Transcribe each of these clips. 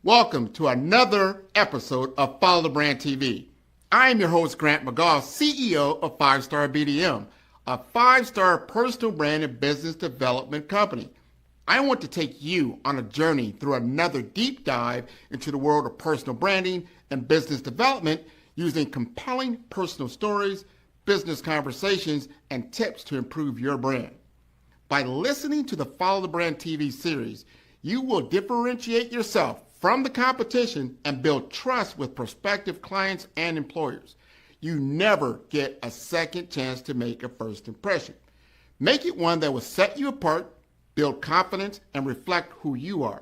Welcome to another episode of Follow the Brand TV. I am your host, Grant McGaugh, CEO of 5-Star BDM, a 5-star personal brand and business development company. I want to take you on a journey through another deep dive into the world of personal branding and business development using compelling personal stories, business conversations, and tips to improve your brand. By listening to the Follow the Brand TV series, you will differentiate yourself from the competition and build trust with prospective clients and employers. You never get a second chance to make a first impression. Make it one that will set you apart, build confidence, and reflect who you are.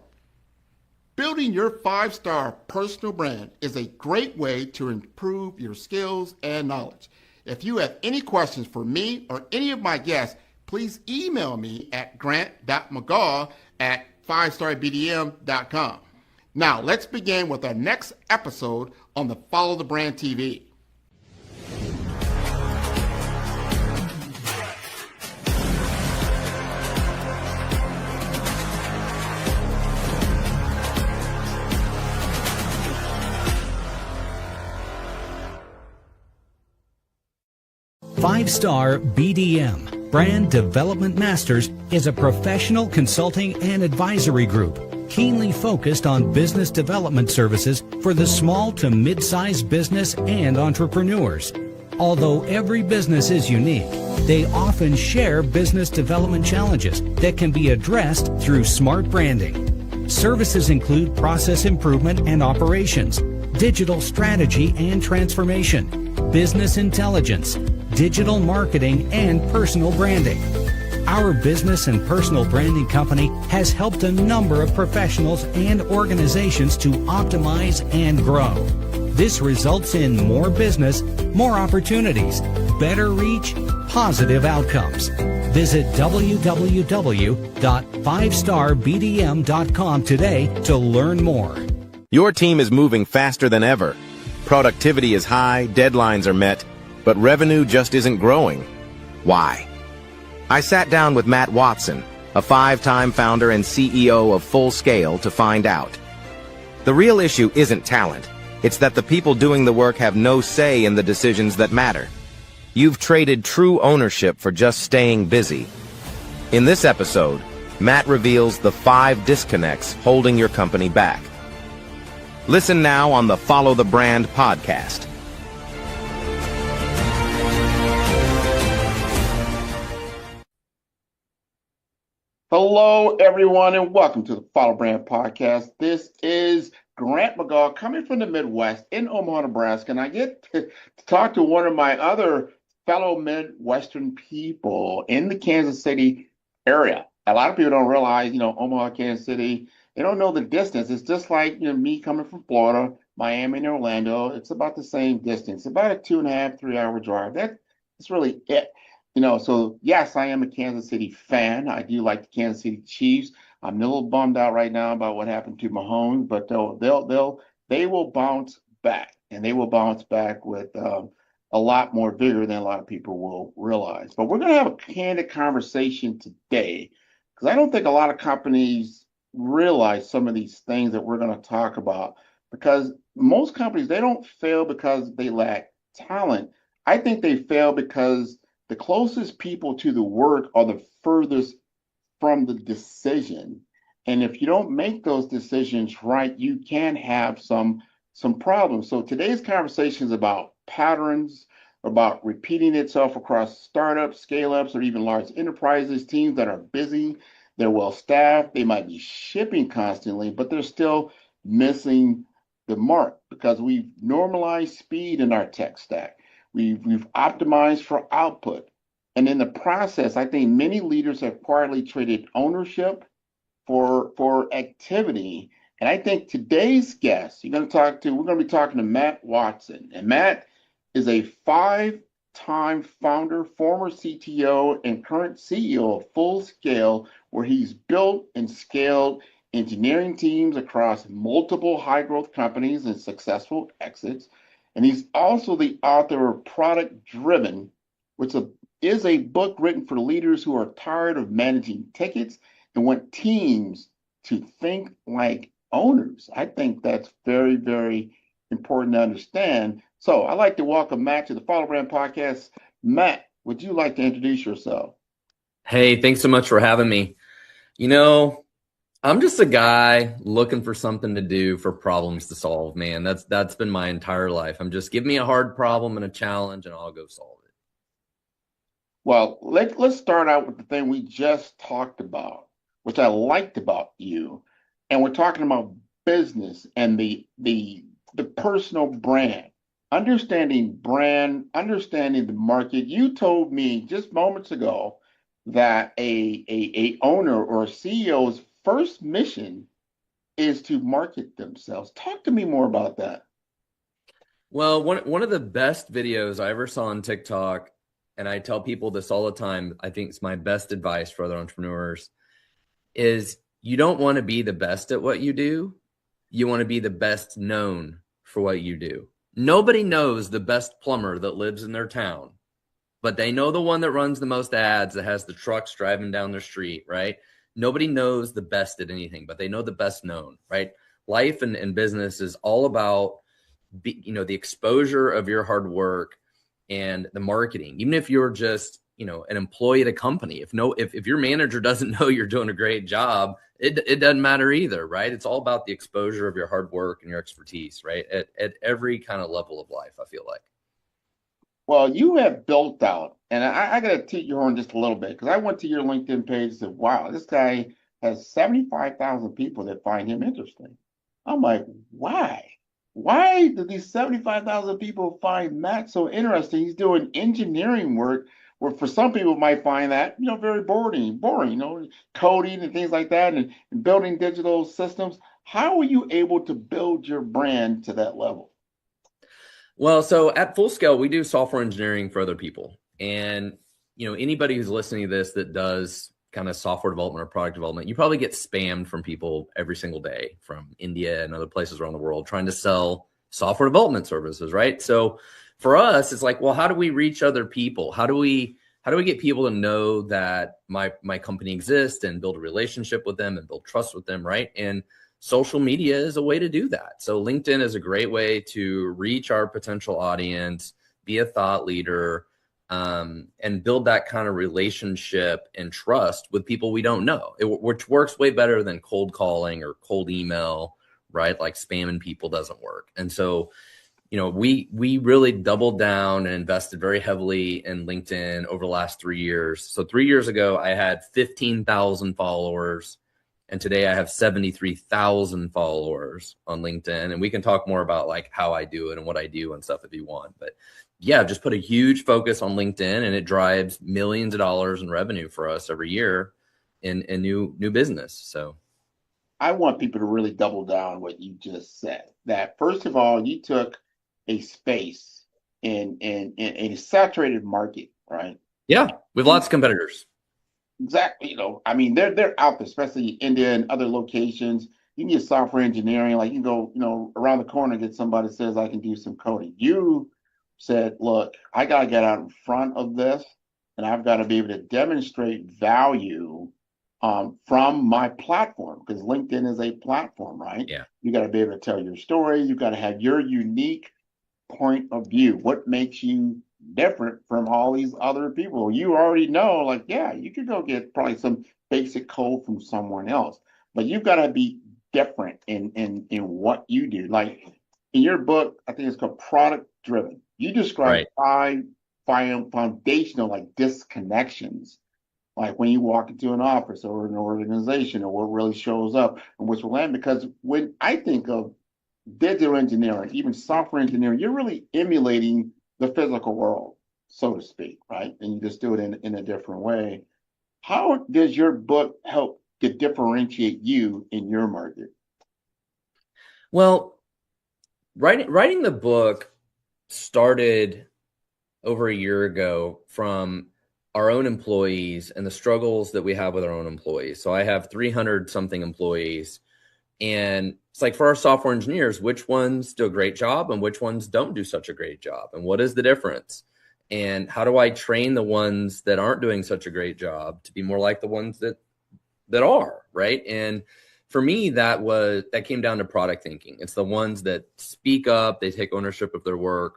Building your 5-star personal brand is a great way to improve your skills and knowledge. If you have any questions for me or any of my guests, please email me at grant.mcgaugh@5starbdm.com. Now, let's begin with our next episode on the Follow the Brand TV. Five-Star BDM, Brand Development Masters, is a professional consulting and advisory group keenly focused on business development services for the small to mid-sized business and entrepreneurs. Although every business is unique, they often share business development challenges that can be addressed through smart branding. Services include process improvement and operations, digital strategy and transformation, business intelligence, digital marketing, and personal branding. Our business and personal branding company has helped a number of professionals and organizations to optimize and grow. This results in more business, more opportunities, better reach, positive outcomes. Visit www.5starbdm.com today to learn more. Your team is moving faster than ever. Productivity is high, deadlines are met, but revenue just isn't growing. Why? I sat down with Matt Watson, a 5-time founder and CEO of Full Scale, to find out. The real issue isn't talent. It's that the people doing the work have no say in the decisions that matter. You've traded true ownership for just staying busy. In this episode, Matt reveals the 5 disconnects holding your company back. Listen now on the Follow the Brand podcast. Hello, everyone, and welcome to the Follow Brand Podcast. This is Grant McGaugh coming from the Midwest in Omaha, Nebraska, and I get to talk to one of my other fellow Midwestern people in the Kansas City area. A lot of people don't realize, Omaha, Kansas City, they don't know the distance. It's just like, me coming from Florida, Miami, and Orlando. It's about the same distance, about a 2.5, 3-hour drive. That's really it. So yes, I am a Kansas City fan. I do like the Kansas City Chiefs. I'm a little bummed out right now about what happened to Mahomes, but they will bounce back, and they will bounce back with a lot more vigor than a lot of people will realize. But we're going to have a candid conversation today because I don't think a lot of companies realize some of these things that we're going to talk about. Because most companies, they don't fail because they lack talent. I think they fail because the closest people to the work are the furthest from the decision. And if you don't make those decisions right, you can have some problems. So today's conversation is about patterns, about repeating itself across startups, scale-ups, or even large enterprises, teams that are busy, they're well-staffed, they might be shipping constantly, but they're still missing the mark because we've normalized speed in our tech stack. We've optimized for output. And in the process, I think many leaders have quietly traded ownership for activity. And I think today's guest, we're going to be talking to Matt Watson. And Matt is a 5-time founder, former CTO, and current CEO of Full Scale, where he's built and scaled engineering teams across multiple high-growth companies and successful exits. And he's also the author of Product Driven, which is a book written for leaders who are tired of managing tickets and want teams to think like owners. I think that's very, very important to understand. So I'd like to welcome Matt to the Follow Brand Podcast. Matt, would you like to introduce yourself? Hey, thanks so much for having me. You know, I'm just a guy looking for something to do, for problems to solve, man. That's been my entire life. I'm just, give me a hard problem and a challenge and I'll go solve it. Well, let's start out with the thing we just talked about, which I liked about you. And we're talking about business and the personal brand. Understanding the market. You told me just moments ago that a owner or a CEO's first mission is to market themselves. Talk to me more about that. Well, one of the best videos I ever saw on TikTok, and I tell people this all the time, I think it's my best advice for other entrepreneurs, is you don't want to be the best at what you do. You want to be the best known for what you do. Nobody knows the best plumber that lives in their town, but they know the one that runs the most ads, that has the trucks driving down their street, right? Nobody knows the best at anything, but they know the best known, right? Life and business is all about, the exposure of your hard work and the marketing. Even if you're just, an employee at a company, if your manager doesn't know you're doing a great job, it doesn't matter either, right? It's all about the exposure of your hard work and your expertise, right? At every kind of level of life, I feel like. Well, you have built out, and I got to toot your horn just a little bit because I went to your LinkedIn page and said, wow, this guy has 75,000 people that find him interesting. I'm like, why? Why do these 75,000 people find Matt so interesting? He's doing engineering work where for some people might find that, very boring, coding and things like that and building digital systems. How are you able to build your brand to that level? Well, so at Full Scale, we do software engineering for other people. And, anybody who's listening to this that does kind of software development or product development, you probably get spammed from people every single day from India and other places around the world trying to sell software development services, right? So for us, it's like, well, how do we reach other people? How do we get people to know that my company exists and build a relationship with them and build trust with them, right? And social media is a way to do that. So LinkedIn is a great way to reach our potential audience, be a thought leader, and build that kind of relationship and trust with people we don't know, which works way better than cold calling or cold email, right? Like spamming people doesn't work. And so, we really doubled down and invested very heavily in LinkedIn over the last 3 years. So 3 years ago, I had 15,000 followers. And today I have 73,000 followers on LinkedIn. And we can talk more about like how I do it and what I do and stuff if you want. But yeah, just put a huge focus on LinkedIn and it drives millions of dollars in revenue for us every year in new business. So I want people to really double down what you just said. That first of all, you took a space in a saturated market, right? yeah, we have lots of competitors. Exactly. I mean, they're out there, especially India and other locations. You can get software engineering, like you can go, around the corner and get somebody that says I can do some coding. You said, look, I gotta get out in front of this, and I've got to be able to demonstrate value from my platform because LinkedIn is a platform, right? Yeah. You got to be able to tell your story. You got to have your unique point of view. What makes you different from all these other people? You already know, like, yeah, you could go get probably some basic code from someone else, but you've got to be different in what you do. Like in your book, I think it's called Product Driven. You describe Right. five foundational like disconnections, like when you walk into an office or an organization, or what really shows up and which will land. Because when I think of digital engineering, even software engineering, you're really emulating the physical world, so to speak, right? And you just do it in a different way. How does your book help to differentiate you in your market? Well, writing the book started over a year ago from our own employees and the struggles that we have with our own employees. So I have 300 something employees, and it's like for our software engineers, which ones do a great job and which ones don't do such a great job? And what is the difference? And how do I train the ones that aren't doing such a great job to be more like the ones that are, right? And for me, that came down to product thinking. It's the ones that speak up, they take ownership of their work,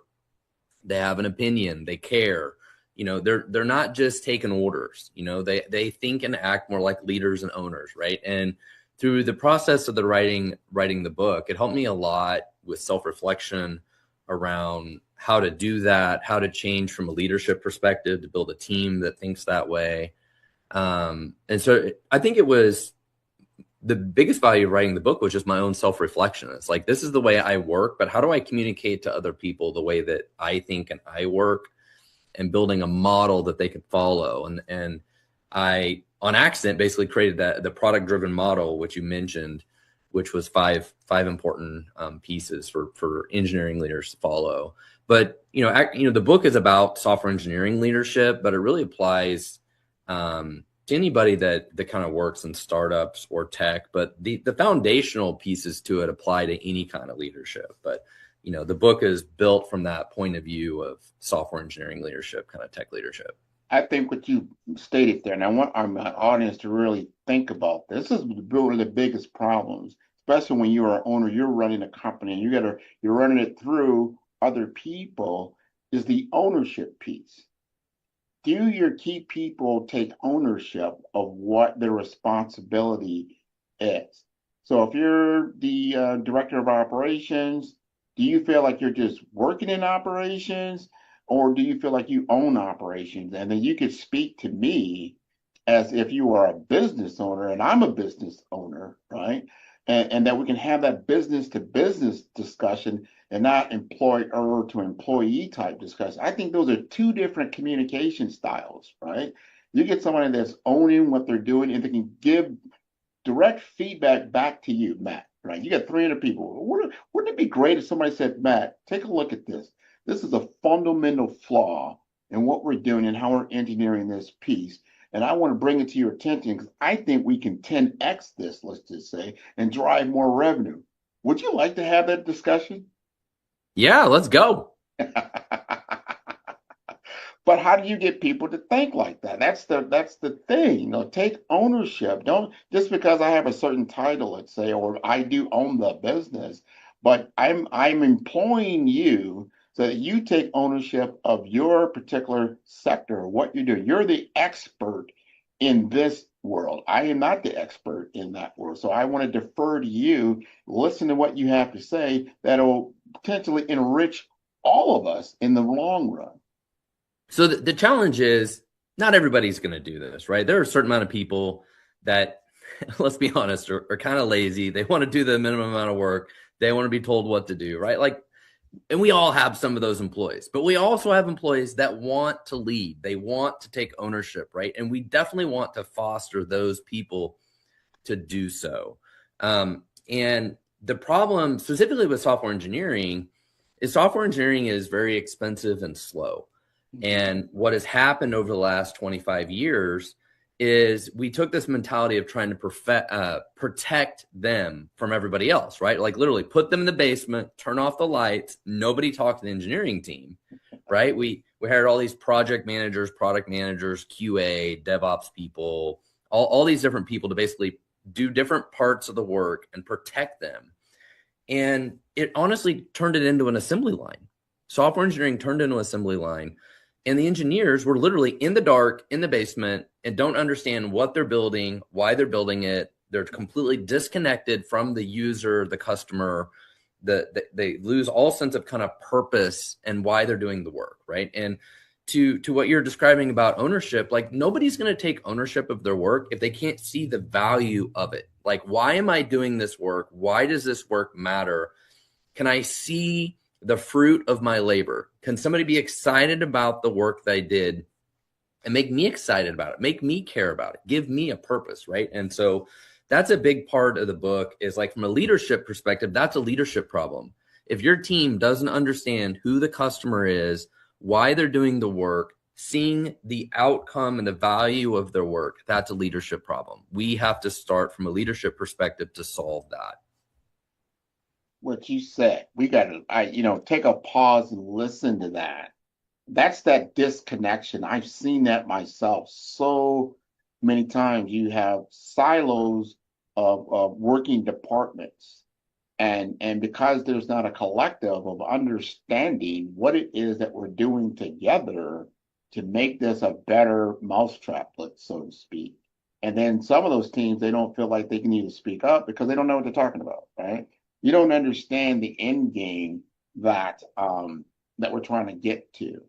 they have an opinion, they care. They're not just taking orders. They think and act more like leaders and owners, right? And through the process of the writing the book, it helped me a lot with self-reflection around how to do that, how to change from a leadership perspective to build a team that thinks that way. And so I think it was the biggest value of writing the book was just my own self-reflection. It's like, this is the way I work, but how do I communicate to other people the way that I think and I work, and building a model that they could follow. And I, on accident, basically created the product-driven model, which you mentioned, which was five important pieces for engineering leaders to follow. But the book is about software engineering leadership, but it really applies to anybody that kind of works in startups or tech. But the foundational pieces to it apply to any kind of leadership. But the book is built from that point of view of software engineering leadership, kind of tech leadership. I think what you stated there, and I want our audience to really think about this is one of the biggest problems, especially when you're an owner, you're running a company, and you're running it through other people, is the ownership piece. Do your key people take ownership of what their responsibility is? So if you're the director of operations, do you feel like you're just working in operations, or do you feel like you own operations? And then you could speak to me as if you are a business owner and I'm a business owner, right? And that we can have that business to business discussion and not employer to employee type discussion. I think those are two different communication styles, right? You get somebody that's owning what they're doing and they can give direct feedback back to you, Matt, right? You got 300 people. Wouldn't it be great if somebody said, Matt, take a look at this. This is a fundamental flaw in what we're doing and how we're engineering this piece. And I want to bring it to your attention because I think we can 10x this, let's just say, and drive more revenue. Would you like to have that discussion? Yeah, let's go. But how do you get people to think like that? That's the thing. Take ownership. Don't just because I have a certain title, let's say, or I do own the business, but I'm employing you so that you take ownership of your particular sector, what you're doing. You're the expert in this world. I am not the expert in that world. So I want to defer to you, listen to what you have to say that'll potentially enrich all of us in the long run. So the challenge is not everybody's going to do this, right? There are a certain amount of people that, let's be honest, are kind of lazy. They want to do the minimum amount of work. They want to be told what to do, right? And we all have some of those employees, but we also have employees that want to lead. They want to take ownership, right? And we definitely want to foster those people to do so. And the problem specifically with software engineering is very expensive and slow. And what has happened over the last 25 years is we took this mentality of trying to protect them from everybody else, right? Like literally put them in the basement, turn off the lights, nobody talked to the engineering team, right? We hired all these project managers, product managers, QA, DevOps people, all these different people to basically do different parts of the work and protect them. And it honestly turned it into an assembly line. Software engineering turned into an assembly line. And the engineers were literally in the dark, in the basement, and don't understand what they're building, why they're building it. They're completely disconnected from the user, the customer. They lose all sense of kind of purpose and why they're doing the work, right? And to what you're describing about ownership, like nobody's going to take ownership of their work if they can't see the value of it. Like, why am I doing this work? Why does this work matter? Can I see the fruit of my labor? Can somebody be excited about the work that I did and make me excited about it, make me care about it, give me a purpose, right? And so that's a big part of the book is like from a leadership perspective, that's a leadership problem. If your team doesn't understand who the customer is, why they're doing the work, seeing the outcome and the value of their work, that's a leadership problem. We have to start from a leadership perspective to solve that. What you said, we got to, take a pause and listen to that. That's that disconnection. I've seen that myself so many times. You have silos of working departments. And because there's not a collective of understanding what it is that we're doing together to make this a better mousetrap, so to speak. And then some of those teams, they don't feel like they can even speak up because they don't know what they're talking about, right? You don't understand the end game that that we're trying to get to.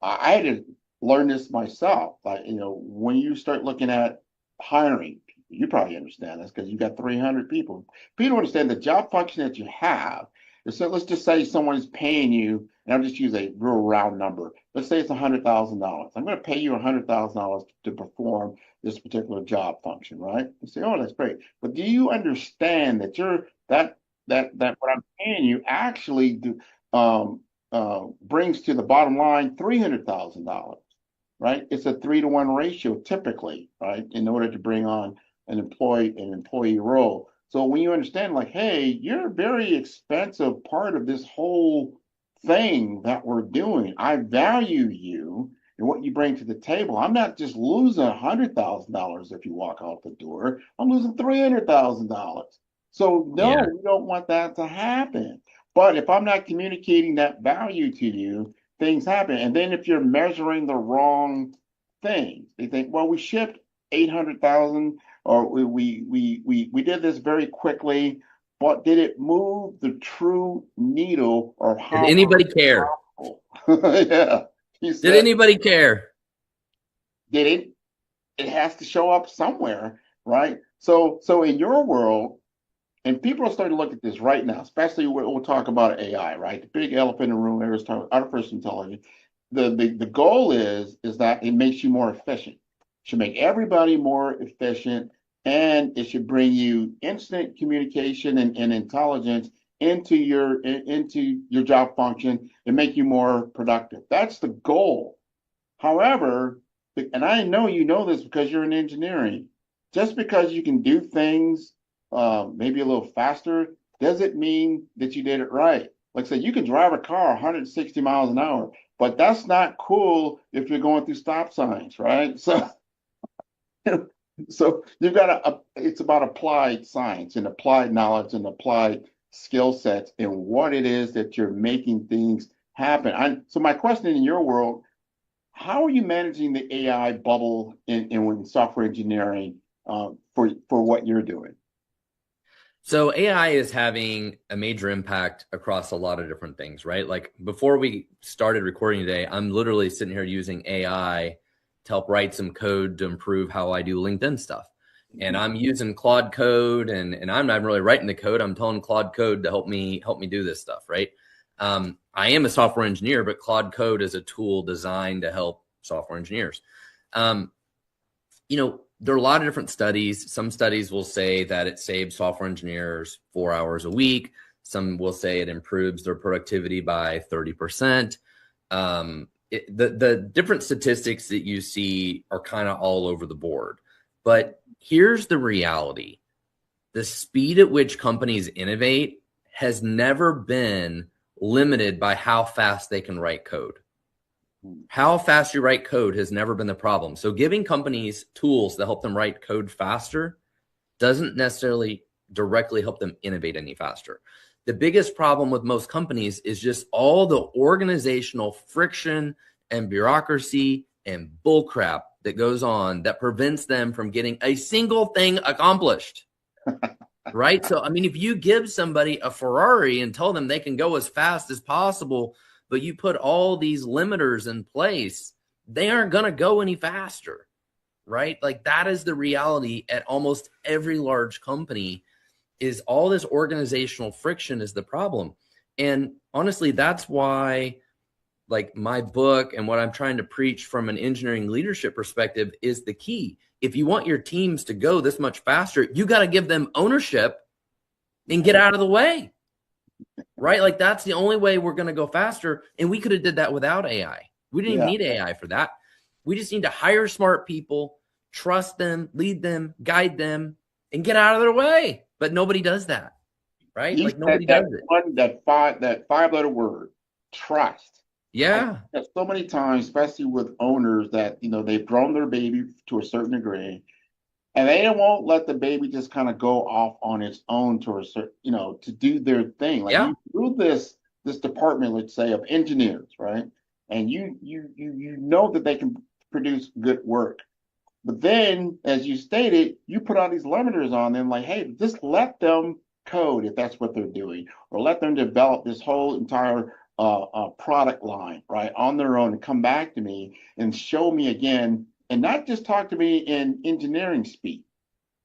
I had to learn this myself. Like, when you start looking at hiring, you probably understand this because you got 300 people. People understand the job function that you have. So let's just say someone is paying you, and I'll just use a real round number. Let's say it's $100,000. I'm going to pay you $100,000 to perform this particular job function, right? You say, oh, that's great. But do you understand that that what I'm paying you actually brings to the bottom line $300,000, right? It's a 3-to-1 ratio typically, right? In order to bring on an employee role. So when you understand, like, hey, you're a very expensive part of this whole thing that we're doing. I value you and what you bring to the table. I'm not just losing $100,000 if you walk out the door. I'm losing $300,000. So no, Yeah. we don't want that to happen. But if I'm not communicating that value to you, things happen. And then if you're measuring the wrong things, they think, well, we shipped 800,000, or we did this very quickly, but did it move the true needle, or Did how anybody care? yeah, he Did said, anybody care? did it? It has to show up somewhere, right? So in your world, and people are starting to look at this right now, especially we'll talk about AI, right? The big elephant in the room is artificial intelligence. The goal is that it makes you more efficient. It should make everybody more efficient, and it should bring you instant communication and intelligence into your job function and make you more productive. That's the goal. However, and I know you know this because you're in engineering, just because you can do things maybe a little faster doesn't mean that you did it right. Like I said, you can drive a car 160 miles an hour, but that's not cool if you're going through stop signs, right? So so you've got it's about applied science and applied knowledge and applied skill sets and what it is that you're making things happen. So my question in your world, how are you managing the AI bubble in software engineering for what you're doing? So AI is having a major impact across a lot of different things, right? Like before we started recording today, I'm literally sitting here using AI to help write some code to improve how I do LinkedIn stuff. And I'm using Claude Code, and I'm not really writing the code. I'm telling Claude Code to help me do this stuff, right? I am a software engineer, but Claude Code is a tool designed to help software engineers. There are a lot of different studies. Some studies will say that it saves software engineers 4 hours a week. Some will say it improves their productivity by 30%. The different statistics that you see are kind of all over the board. But here's the reality. The speed at which companies innovate has never been limited by how fast they can write code. How fast you write code has never been the problem. So giving companies tools that help them write code faster doesn't necessarily directly help them innovate any faster. The biggest problem with most companies is just all the organizational friction and bureaucracy and bullcrap that goes on that prevents them from getting a single thing accomplished. Right? So, I mean, if you give somebody a Ferrari and tell them they can go as fast as possible, but you put all these limiters in place, they aren't going to go any faster, right? Like that is the reality at almost every large company, is all this organizational friction is the problem. And honestly, that's why like my book and what I'm trying to preach from an engineering leadership perspective is the key. If you want your teams to go this much faster, you got to give them ownership and get out of the way. Right? Like that's the only way we're going to go faster. And we could have did that without AI. We didn't even need AI for that. We just need to hire smart people, trust them, lead them, guide them, and get out of their way. But nobody does that. Right? Like nobody does it. That 5-letter word, trust. Yeah. So many times, especially with owners that, they've grown their baby to a certain degree, and they won't let the baby just kind of go off on its own to a certain, to do their thing. Like Yeah. you do this department, let's say, of engineers, right? And you know that they can produce good work. But then, as you stated, you put all these limiters on them, like, hey, just let them code if that's what they're doing, or let them develop this whole entire product line, right, on their own, and come back to me and show me again, and not just talk to me in engineering speak.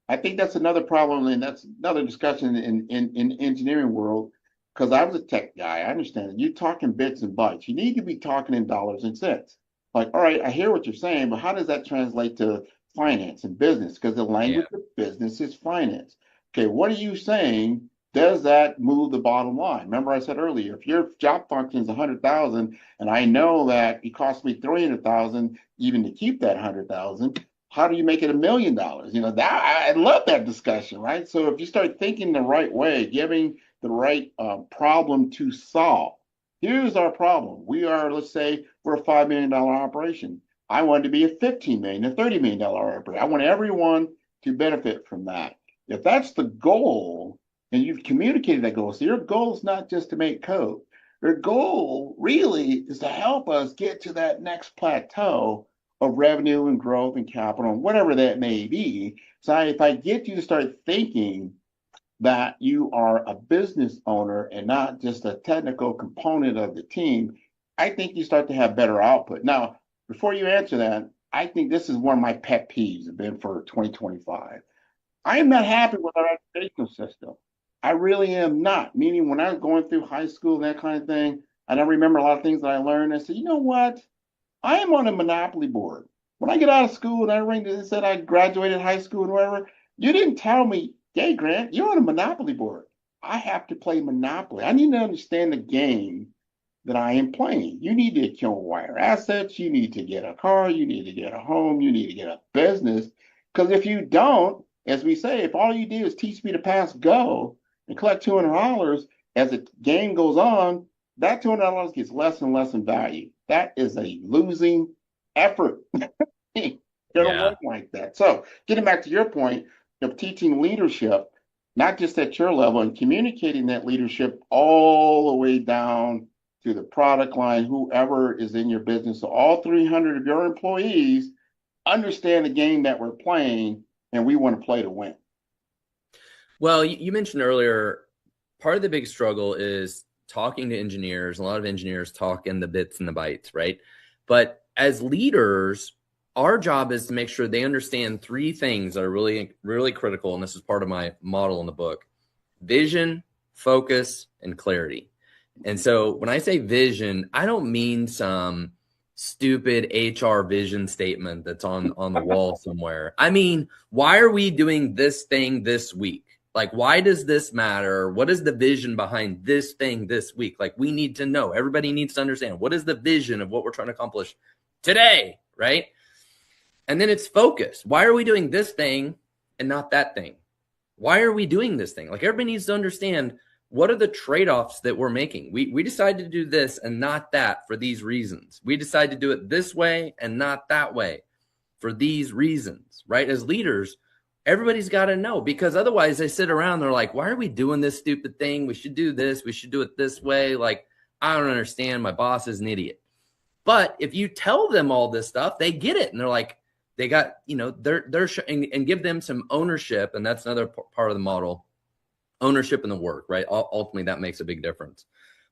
I think that's another problem, and that's another discussion in engineering world. Because I was a tech guy, I understand that you're talking bits and bytes. You need to be talking in dollars and cents. Like, all right, I hear what you're saying, but how does that translate to finance and business? Because the language of business is finance. Okay, what are you saying? Does that move the bottom line? Remember, I said earlier, if your job function is 100,000, and I know that it costs me 300,000 even to keep that 100,000, how do you make it $1 million? That I love that discussion, right? So if you start thinking the right way, giving the right problem to solve. Here's our problem. We are, let's say, we're a $5 million operation. I want to be a $15 million, a $30 million operation. I want everyone to benefit from that. If that's the goal, and you've communicated that goal, so your goal is not just to make code. Your goal really is to help us get to that next plateau of revenue and growth and capital and whatever that may be. So if I get you to start thinking that you are a business owner and not just a technical component of the team, I think you start to have better output. Now, before you answer that, I think this is one of my pet peeves have been for 2025. I am not happy with our educational system. I really am not. Meaning when I was going through high school and that kind of thing, and I remember a lot of things that I learned, I said, you know what? I am on a monopoly board. When I get out of school and everything said I graduated high school and whatever, you didn't tell me, hey, Grant, you're on a monopoly board. I have to play Monopoly. I need to understand the game that I am playing. You need to acquire assets. You need to get a car. You need to get a home. You need to get a business. Because if you don't, as we say, if all you do is teach me to pass go and collect $200 as the game goes on, that $200 gets less and less in value. That is a losing effort. It don't work like that. So getting back to your point of teaching leadership, not just at your level, and communicating that leadership all the way down to the product line, whoever is in your business. So all 300 of your employees understand the game that we're playing, and we want to play to win. Well, you mentioned earlier, part of the big struggle is talking to engineers. A lot of engineers talk in the bits and the bytes, right? But as leaders, our job is to make sure they understand three things that are really, really critical. And this is part of my model in the book: vision, focus, and clarity. And so when I say vision, I don't mean some stupid HR vision statement that's on the wall somewhere. I mean, why are we doing this thing this week? Like, why does this matter? What is the vision behind this thing this week? Like, we need to know. Everybody needs to understand, what is the vision of what we're trying to accomplish today, right? And then it's focus. Why are we doing this thing and not that thing? Why are we doing this thing? Like, everybody needs to understand, what are the trade-offs that we're making? We decided to do this and not that for these reasons. We decided to do it this way and not that way for these reasons, right? As leaders, everybody's got to know, because otherwise they sit around, they're like, why are we doing this stupid thing? We should do this. We should do it this way. Like, I don't understand. My boss is an idiot. But if you tell them all this stuff, they get it. And they're like, they got, and give them some ownership. And that's another part of the model, ownership in the work, right? Ultimately, that makes a big difference.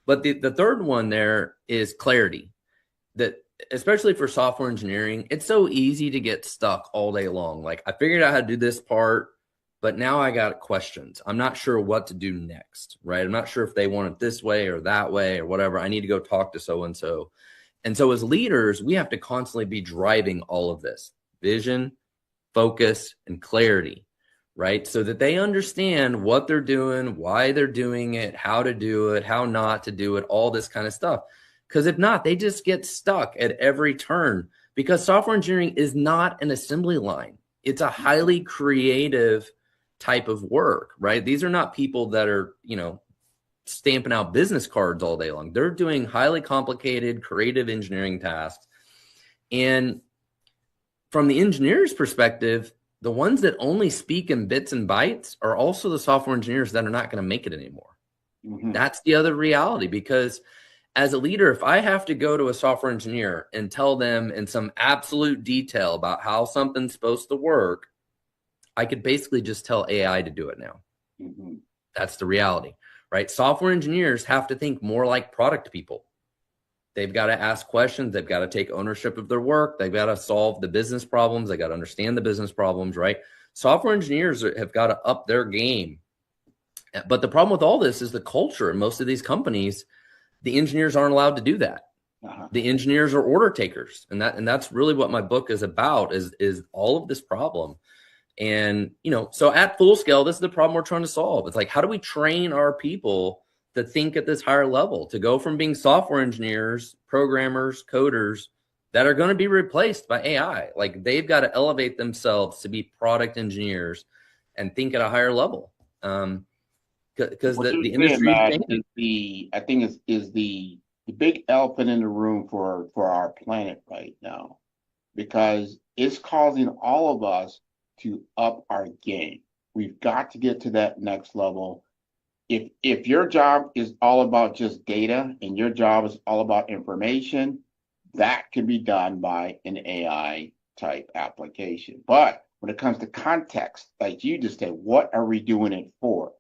But the third one there is clarity. That, especially for software engineering, it's so easy to get stuck all day long. Like, I figured out how to do this part, but now I got questions. I'm not sure what to do next, right? I'm not sure if they want it this way or that way or whatever. I need to go talk to so-and-so. And so as leaders, we have to constantly be driving all of this: vision, focus, and clarity, right? So that they understand what they're doing, why they're doing it, how to do it, how not to do it, all this kind of stuff. Because if not, they just get stuck at every turn, because software engineering is not an assembly line. It's a highly creative type of work, right? These are not people that are, stamping out business cards all day long. They're doing highly complicated, creative engineering tasks. And from the engineer's perspective, the ones that only speak in bits and bytes are also the software engineers that are not going to make it anymore. Mhm. That's the other reality, because as a leader, if I have to go to a software engineer and tell them in some absolute detail about how something's supposed to work, I could basically just tell AI to do it now. Mhm. That's the reality, right? Software engineers have to think more like product people. They've got to ask questions. They've got to take ownership of their work. They've got to solve the business problems. They got to understand the business problems, right? Software engineers have got to up their game. But the problem with all this is the culture in most of these companies. The engineers aren't allowed to do that. Uh-huh. The engineers are order takers, and that's really what my book is about. Is all of this problem. And, so at Full Scale, this is the problem we're trying to solve. It's like, how do we train our people to think at this higher level, to go from being software engineers, programmers, coders that are going to be replaced by AI? Like, they've got to elevate themselves to be product engineers and think at a higher level. Because What you're the saying, industry is Matt, changing. I think is the big elephant in the room for our planet right now, because it's causing all of us to up our game. We've got to get to that next level. If your job is all about just data and your job is all about information, that can be done by an AI type application. But when it comes to context, like you just said, what are we doing it for?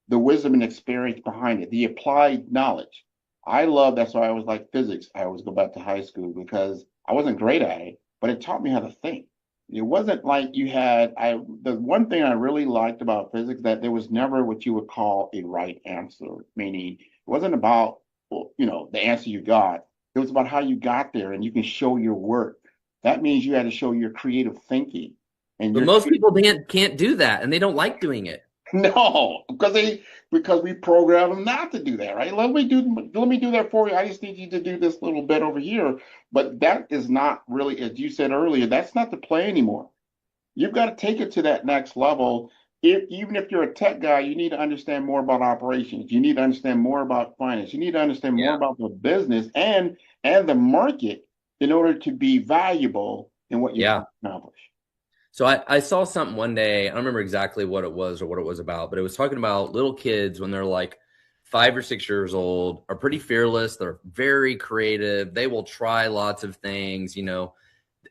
The wisdom and experience behind it, the applied knowledge. That's why I always like physics. I always go back to high school because I wasn't great at it, but it taught me how to think. It wasn't like the one thing I really liked about physics, that there was never what you would call a right answer, meaning it wasn't about, the answer you got. It was about how you got there, and you can show your work. That means you had to show your creative thinking and But your most people can't do that, and they don't like doing it. No, because we program them not to do that, right? Let me do that for you. I just need you to do this little bit over here. But that is not really, as you said earlier, that's not the play anymore. You've got to take it to that next level. Even if you're a tech guy, you need to understand more about operations. You need to understand more about finance. You need to understand more Yeah. about the business and the market in order to be valuable in what you're trying to accomplish. So I saw something one day. I don't remember exactly what it was or what it was about, but it was talking about little kids when they're like 5 or 6 years old are pretty fearless. They're very creative. They will try lots of things.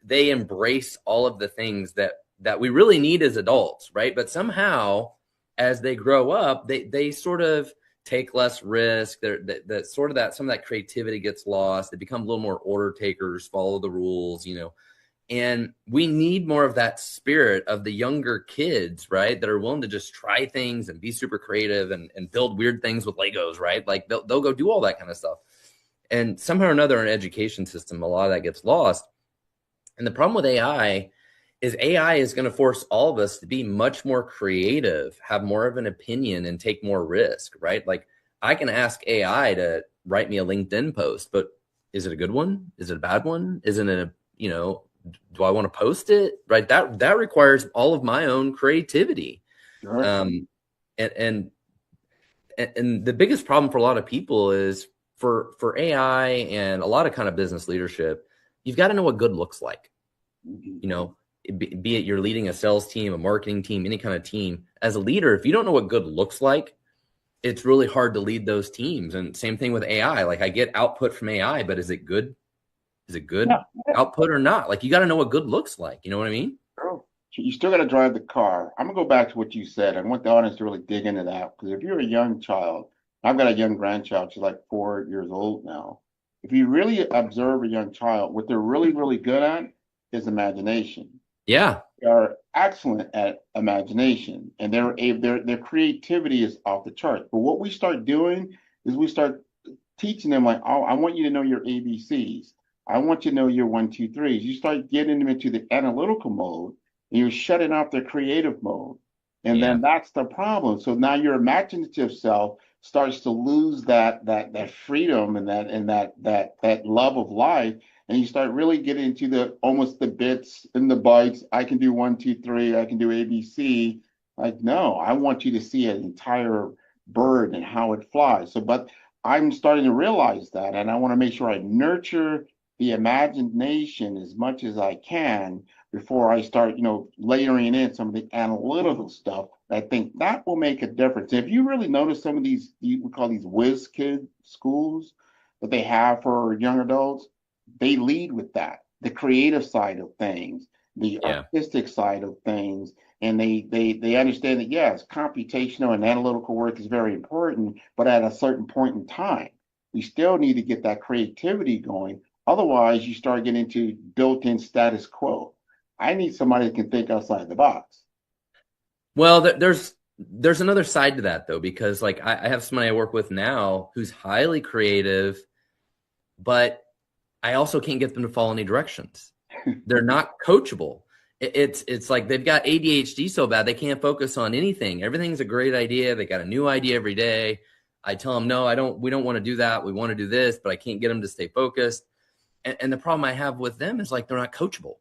They embrace all of the things that we really need as adults, right? But somehow, as they grow up, they sort of take less risk. That some of that creativity gets lost. They become a little more order takers, follow the rules, And we need more of that spirit of the younger kids, right? That are willing to just try things and be super creative and build weird things with Legos, right? Like they'll go do all that kind of stuff. And somehow or another in an education system, a lot of that gets lost. And the problem with AI is going to force all of us to be much more creative, have more of an opinion, and take more risk, right? Like I can ask AI to write me a LinkedIn post, but is it a good one? Is it a bad one? Isn't it do I want to post it? Right. That requires all of my own creativity. Sure. And the biggest problem for a lot of people is for AI and a lot of kind of business leadership, you've got to know what good looks like. Be it you're leading a sales team, a marketing team, any kind of team. As a leader, if you don't know what good looks like, it's really hard to lead those teams. And same thing with AI. Like I get output from AI, but is it good? Is it good output or not? Like you got to know what good looks like. You know what I mean? Sure. You still got to drive the car. I'm gonna go back to what you said. I want the audience to really dig into that, because if you're a young child, I've got a young grandchild. She's like 4 years old now. If you really observe a young child, what they're really, really good at is imagination. Yeah. They are excellent at imagination, and their creativity is off the charts. But what we start doing is we start teaching them like, oh, I want you to know your ABCs. I want you to know your 1, 2, 3s. You start getting them into the analytical mode, and you're shutting off their creative mode. And then that's the problem. So now your imaginative self starts to lose that freedom and that love of life. And you start really getting into almost the bits and the bytes. I can do 1, 2, 3. I can do ABC. Like, no, I want you to see an entire bird and how it flies. But I'm starting to realize that, and I want to make sure I nurture the imagination as much as I can before I start, layering in some of the analytical stuff. I think that will make a difference. If you really notice some of these, we call these whiz kid schools that they have for young adults, they lead with that, the creative side of things, the Yeah. artistic side of things, and they understand that yes, computational and analytical work is very important, but at a certain point in time, we still need to get that creativity going. Otherwise, you start getting into built-in status quo. I need somebody that can think outside the box. Well, there's another side to that though, because like I have somebody I work with now who's highly creative, but I also can't get them to follow any directions. They're not coachable. It's like they've got ADHD so bad they can't focus on anything. Everything's a great idea. They got a new idea every day. I tell them, no, we don't want to do that. We want to do this, but I can't get them to stay focused. And the problem I have with them is like they're not coachable.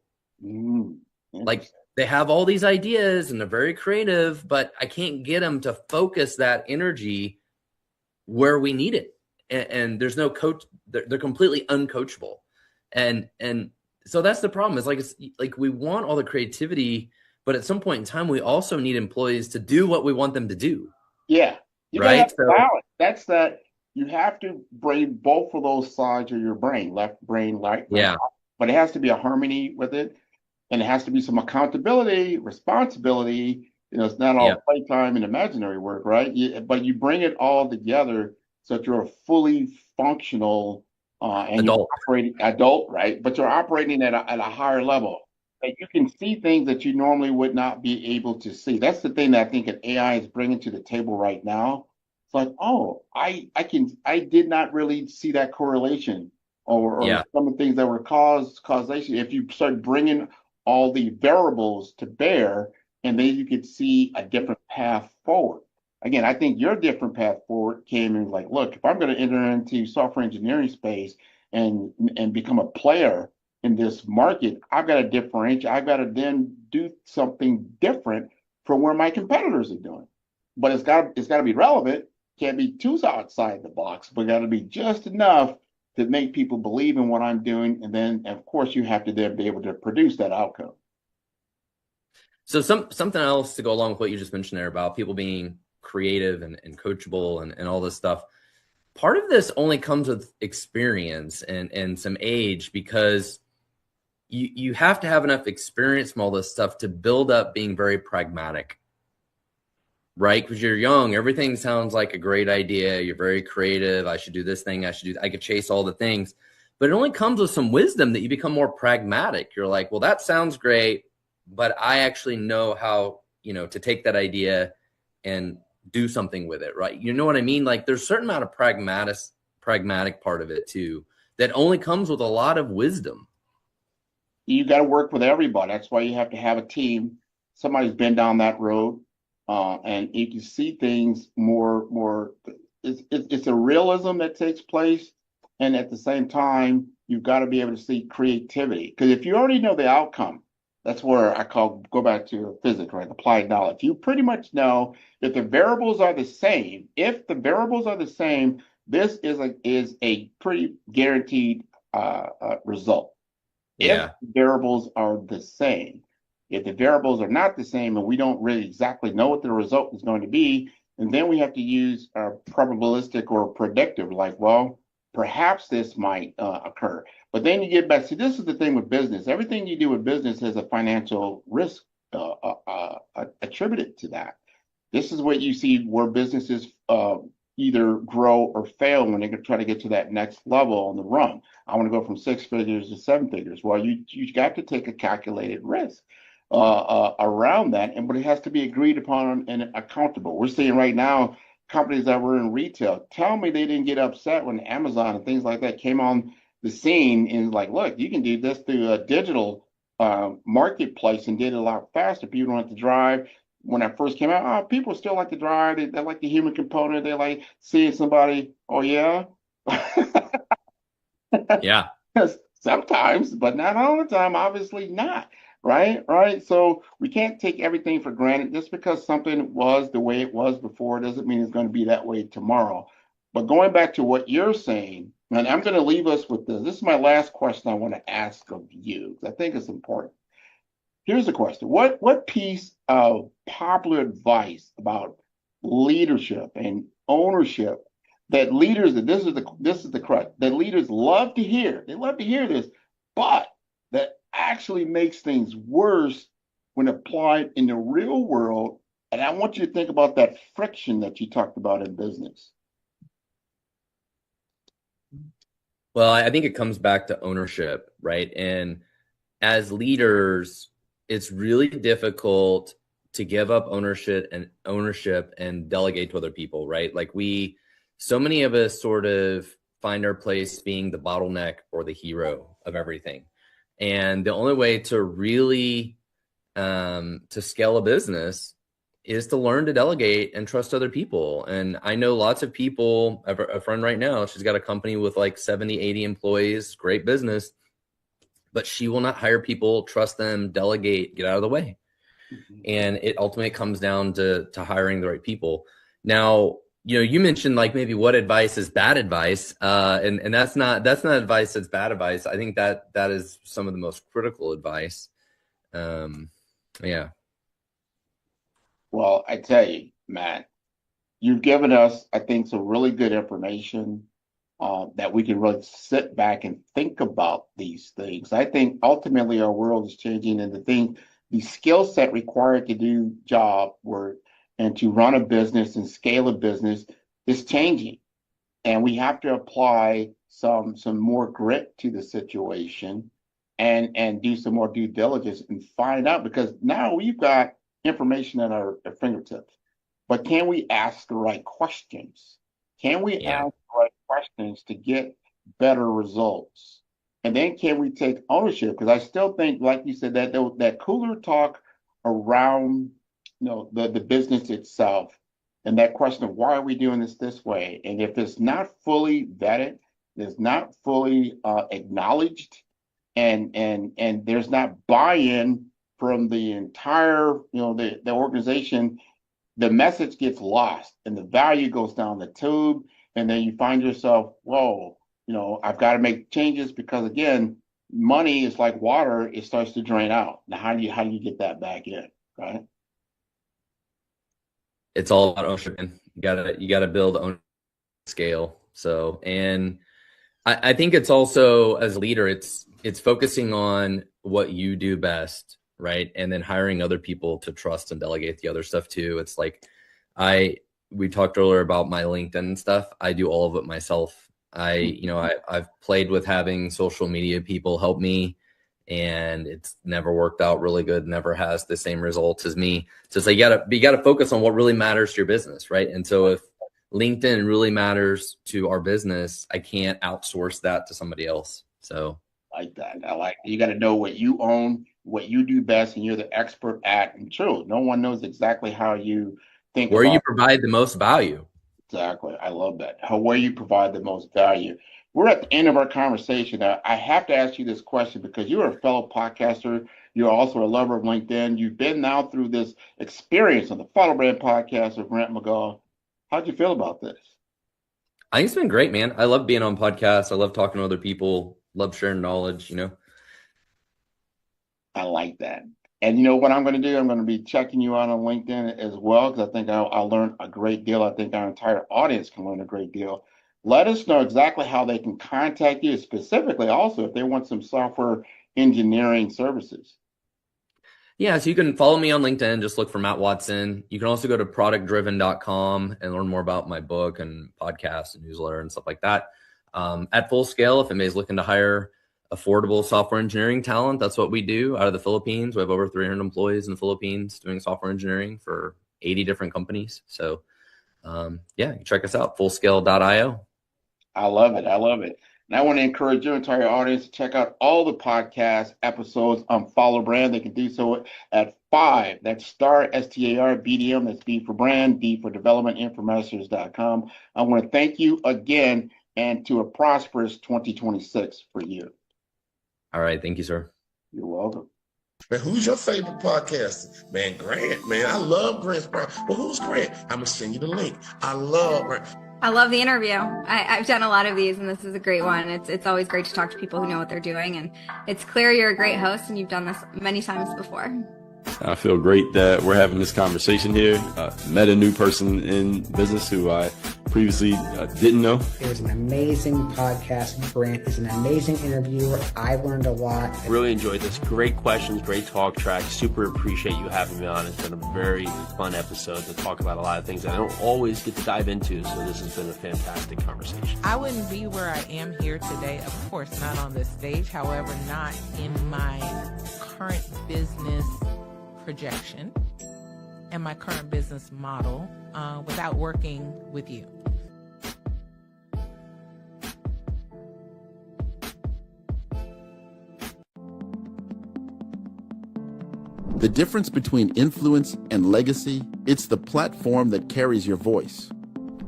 Like they have all these ideas and they're very creative, but I can't get them to focus that energy where we need it. And there's no coach. They're completely uncoachable. And so that's the problem. It's like we want all the creativity, but at some point in time, we also need employees to do what we want them to do. Yeah. You right. Have to balance. That's that. You have to bring both of those sides of your brain, left brain, right brain. Yeah. But it has to be a harmony with it. And it has to be some accountability, responsibility. It's not all playtime and imaginary work, right? But you bring it all together so that you're a fully functional and adult. You're operating adult, right? But you're operating at a higher level. That you can see things that you normally would not be able to see. That's the thing that I think an AI is bringing to the table right now. It's like, oh, I did not really see that correlation or some of the things that were causation. If you start bringing all the variables to bear, and then you could see a different path forward. Again, I think your different path forward came in like, look, if I'm going to enter into software engineering space and become a player in this market, I've got to differentiate. I've got to then do something different from where my competitors are doing. But it's got to be relevant. Can't be too outside the box, but got to be just enough to make people believe in what I'm doing. And then, of course, you have to then be able to produce that outcome. So something else to go along with what you just mentioned there about people being creative and coachable and all this stuff. Part of this only comes with experience and some age, because you have to have enough experience from all this stuff to build up being very pragmatic, right? Because you're young, everything sounds like a great idea. You're very creative. I should do this thing. I could chase all the things, but it only comes with some wisdom that you become more pragmatic. You're like, well, that sounds great, but I actually know how, to take that idea and do something with it, right? You know what I mean? Like there's a certain amount of pragmatic part of it too, that only comes with a lot of wisdom. You got to work with everybody. That's why you have to have a team. Somebody's been down that road, and you can see things more. It's a realism that takes place, and at the same time, you've got to be able to see creativity. Because if you already know the outcome, that's where go back to physics, right? Applied knowledge. You pretty much know that the variables are the same. If the variables are the same, this is a pretty guaranteed result. Yeah. If the variables are the same. If the variables are not the same and we don't really exactly know what the result is going to be, and then we have to use probabilistic or predictive, like, well, perhaps this might occur. But then you get back, see, this is the thing with business. Everything you do with business has a financial risk attributed to that. This is what you see where businesses either grow or fail when they try to get to that next level on the run. I want to go from 6 figures to 7 figures. Well, you got to take a calculated risk around that, but it has to be agreed upon and accountable. We're seeing right now companies that were in retail tell me they didn't get upset when Amazon and things like that came on the scene and like, look, you can do this through a digital marketplace and did it a lot faster. People don't have to drive. When I first came out, people still like to drive. They like the human component. They like seeing somebody. Oh yeah, yeah. Sometimes, but not all the time. Obviously not. Right. So we can't take everything for granted. Just because something was the way it was before doesn't mean it's going to be that way tomorrow. But going back to what you're saying, And I'm going to leave us with this. This is my last question I want to ask of you, because I think it's important. Here's the question. What piece of popular advice about leadership and ownership that leaders, and this is the crux, that leaders love to hear. They love to hear this, but that actually makes things worse when applied in the real world. And I want you to think about that friction that you talked about in business. Well, I think it comes back to ownership, right? And as leaders, it's really difficult to give up ownership and delegate to other people, right? Like so many of us sort of find our place being the bottleneck or the hero of everything. And the only way to really to scale a business is to learn to delegate and trust other people. And I know lots of people, a friend right now, she's got a company with like 70, 80 employees, great business, but she will not hire people, trust them, delegate, get out of the way. And it ultimately comes down to hiring the right people. Now, you mentioned like maybe what advice is bad advice. And that's not advice that's bad advice. I think that is some of the most critical advice. Yeah. Well, I tell you, Matt, you've given us, I think, some really good information that we can really sit back and think about these things. I think ultimately our world is changing, and the skill set required to do job work and to run a business and scale a business is changing. And we have to apply some more grit to the situation and do some more due diligence and find out, because now we've got information at our fingertips. But can we ask the right questions? Can we ask the right questions to get better results? And then can we take ownership? Because I still think, like you said, that cooler talk around the business itself, and that question of why are we doing this way? And if it's not fully vetted, it's not fully acknowledged, and there's not buy-in from the entire, the organization, the message gets lost and the value goes down the tube. And then you find yourself, whoa, I've got to make changes, because again, money is like water. It starts to drain out. Now, how do you get that back in, right? It's all about ownership. You gotta build ownership scale. So, and I think it's also, as a leader, it's focusing on what you do best, right? And then hiring other people to trust and delegate the other stuff too. It's like, we talked earlier about my LinkedIn stuff. I do all of it myself. I've played with having social media people help me, and it's never worked out really good. Never has the same results as me. So it's like, you gotta focus on what really matters to your business, right? And so if LinkedIn really matters to our business, I can't outsource that to somebody else. So like that. You got to know what you own, what you do best, and you're the expert at. And true, no one knows exactly how you think. Where you provide the most value. Exactly. I love that. Where you provide the most value. We're at the end of our conversation. Now, I have to ask you this question, because you're a fellow podcaster. You're also a lover of LinkedIn. You've been now through this experience on the Follow Brand podcast with Grant McGaw. How'd you feel about this? I think it's been great, man. I love being on podcasts. I love talking to other people. Love sharing knowledge, I like that. And what I'm going to do? I'm going to be checking you out on LinkedIn as well, because I think I'll learn a great deal. I think our entire audience can learn a great deal. Let us know exactly how they can contact you, specifically also if they want some software engineering services. Yeah, so you can follow me on LinkedIn. Just look for Matt Watson. You can also go to productdriven.com and learn more about my book and podcast and newsletter and stuff like that. At Full Scale, if anybody's looking to hire affordable software engineering talent, that's what we do out of the Philippines. We have over 300 employees in the Philippines doing software engineering for 80 different companies. So check us out, fullscale.io. I love it. And I want to encourage your entire audience to check out all the podcast episodes on Follow Brand. They can do so at 5. That's star, STAR, BDM. That's B for brand, D for development, infomasters.com. I want to thank you again, and to a prosperous 2026 for you. All right. Thank you, sir. You're welcome. Man, who's your favorite podcaster? Man, Grant, man. I love Grant's podcast. Well, who's Grant? I'm going to send you the link. I love Grant. I love the interview. I've done a lot of these, and this is a great one. It's always great to talk to people who know what they're doing, and it's clear you're a great host, and you've done this many times before. I feel great that we're having this conversation here. Met a new person in business who I previously didn't know. It was an amazing podcast. Grant is an amazing interviewer. I learned a lot. Really enjoyed this. Great questions, great talk track. Super appreciate you having me on. It's been a very fun episode to talk about a lot of things I don't always get to dive into. So this has been a fantastic conversation. I wouldn't be where I am here today, of course, not on this stage. However, not in my current business projection and my current business model without working with you. The difference between influence and legacy, it's the platform that carries your voice.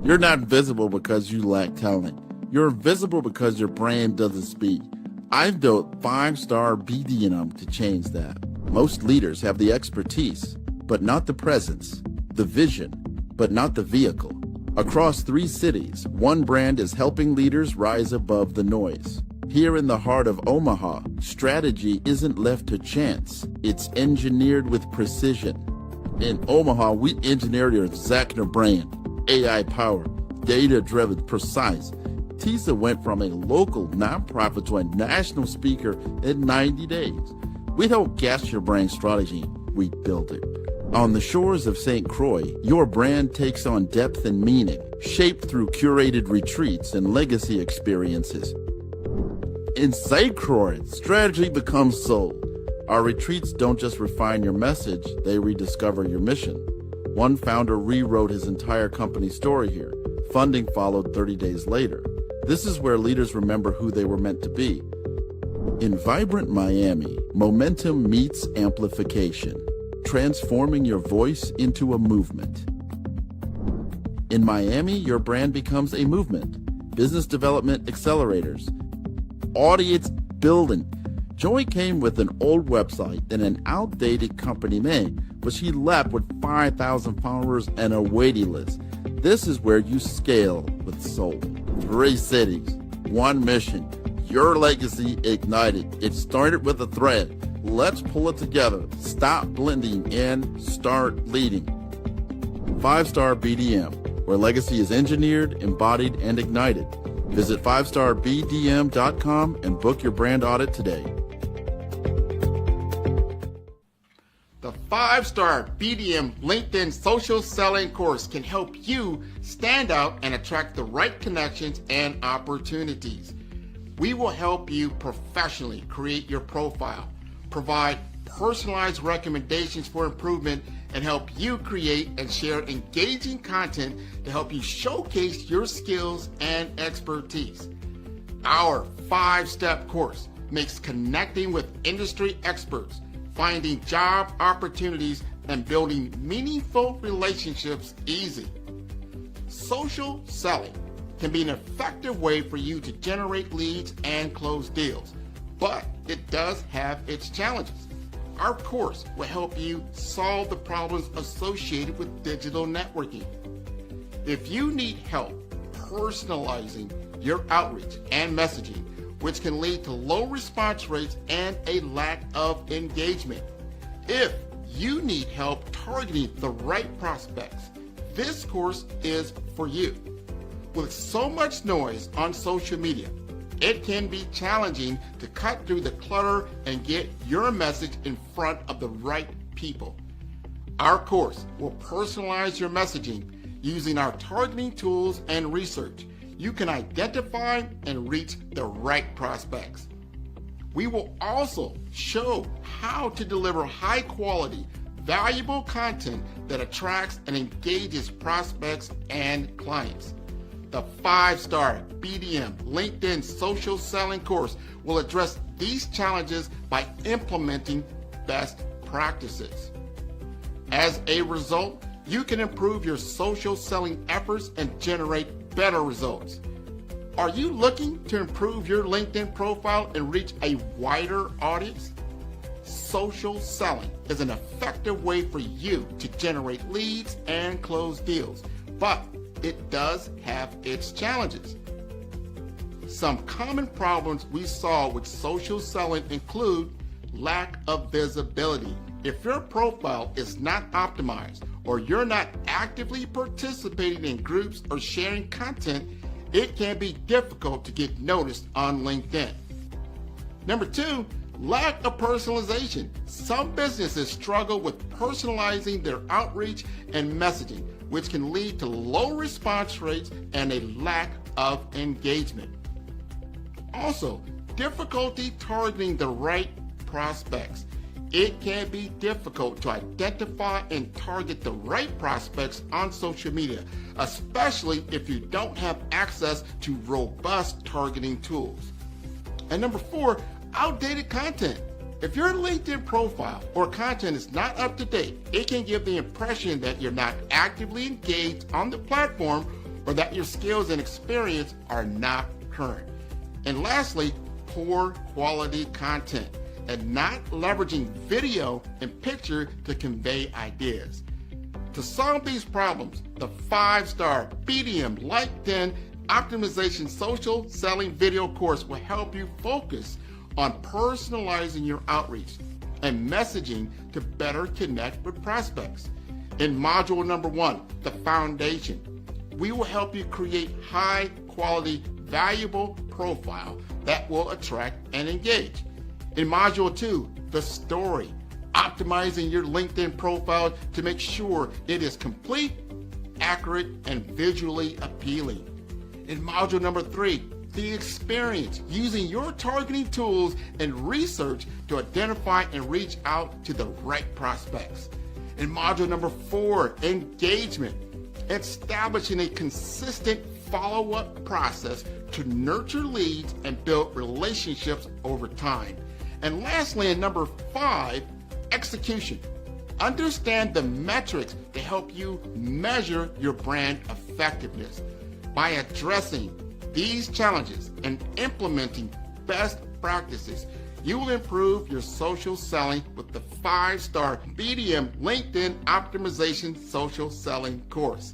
You're not visible because you lack talent. You're visible because your brand doesn't speak. I've built 5-star BDM to change that. Most leaders have the expertise, but not the presence, the vision, but not the vehicle. Across 3 cities, one brand is helping leaders rise above the noise. Here in the heart of Omaha, strategy isn't left to chance. It's engineered with precision. In Omaha, we engineered your Zachner brand, AI-powered, data-driven, precise. TISA went from a local nonprofit to a national speaker in 90 days. We don't guess your brand strategy, we build it. On the shores of St. Croix, your brand takes on depth and meaning, shaped through curated retreats and legacy experiences. In St. Croix, strategy becomes soul. Our retreats don't just refine your message, they rediscover your mission. One founder rewrote his entire company story here. Funding followed 30 days later. This is where leaders remember who they were meant to be. In vibrant Miami, momentum meets amplification, transforming your voice into a movement. In Miami, your brand becomes a movement. Business development accelerators, audience building. Joy came with an old website and an outdated company name, but she left with 5,000 followers and a waiting list. This is where you scale with soul. 3 cities, 1 mission. Your legacy ignited. It started with a thread. Let's pull it together. Stop blending and start leading. 5-Star BDM, where legacy is engineered, embodied, and ignited. Visit 5starbdm.com and book your brand audit today. The 5-Star BDM LinkedIn Social Selling course can help you stand out and attract the right connections and opportunities. We will help you professionally create your profile, provide personalized recommendations for improvement, and help you create and share engaging content to help you showcase your skills and expertise. Our 5-step course makes connecting with industry experts, finding job opportunities, and building meaningful relationships easy. Social selling can be an effective way for you to generate leads and close deals, but it does have its challenges. Our course will help you solve the problems associated with digital networking. If you need help personalizing your outreach and messaging, which can lead to low response rates and a lack of engagement. If you need help targeting the right prospects, this course is for you. With so much noise on social media, it can be challenging to cut through the clutter and get your message in front of the right people. Our course will personalize your messaging using our targeting tools and research. You can identify and reach the right prospects. We will also show how to deliver high quality, valuable content that attracts and engages prospects and clients. The 5-Star BDM LinkedIn Social Selling course will address these challenges by implementing best practices. As a result, you can improve your social selling efforts and generate better results. Are you looking to improve your LinkedIn profile and reach a wider audience? Social selling is an effective way for you to generate leads and close deals, but it does have its challenges. Some common problems we saw with social selling include lack of visibility. If your profile is not optimized or you're not actively participating in groups or sharing content, it can be difficult to get noticed on LinkedIn. Number 2, lack of personalization. Some businesses struggle with personalizing their outreach and messaging, which can lead to low response rates and a lack of engagement. Also, difficulty targeting the right prospects. It can be difficult to identify and target the right prospects on social media, especially if you don't have access to robust targeting tools. And number 4, outdated content. If your LinkedIn profile or content is not up to date, it can give the impression that you're not actively engaged on the platform or that your skills and experience are not current. And lastly, poor quality content and not leveraging video and picture to convey ideas. To solve these problems, the 5-star BDM LinkedIn Optimization Social Selling video course will help you focus on personalizing your outreach and messaging to better connect with prospects. In module number 1, the foundation, we will help you create high quality, valuable profile that will attract and engage. In module 2, the story, optimizing your LinkedIn profile to make sure it is complete, accurate, and visually appealing. In module number 3, the experience, using your targeting tools and research to identify and reach out to the right prospects. In module number 4, engagement, establishing a consistent follow-up process to nurture leads and build relationships over time. And lastly, in number 5, execution. Understand the metrics to help you measure your brand effectiveness. By addressing these challenges and implementing best practices, you will improve your social selling with the 5-star BDM LinkedIn Optimization Social Selling course.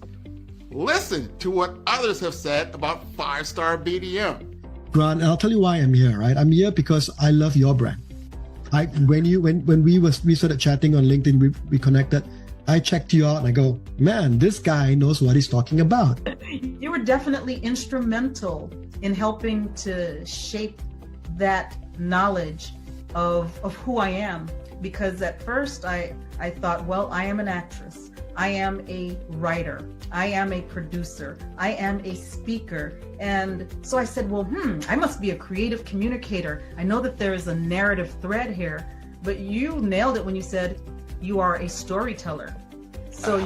Listen to what others have said about 5-star BDM. Grant, I'll tell you why I'm here, right? I'm here because I love your brand. When we started chatting on LinkedIn, we connected. I checked you out and I go, man, this guy knows what he's talking about. You were definitely instrumental in helping to shape that knowledge of who I am. Because at first I thought, well, I am an actress. I am a writer. I am a producer. I am a speaker. And so I said, well, I must be a creative communicator. I know that there is a narrative thread here, but you nailed it when you said you are a storyteller. So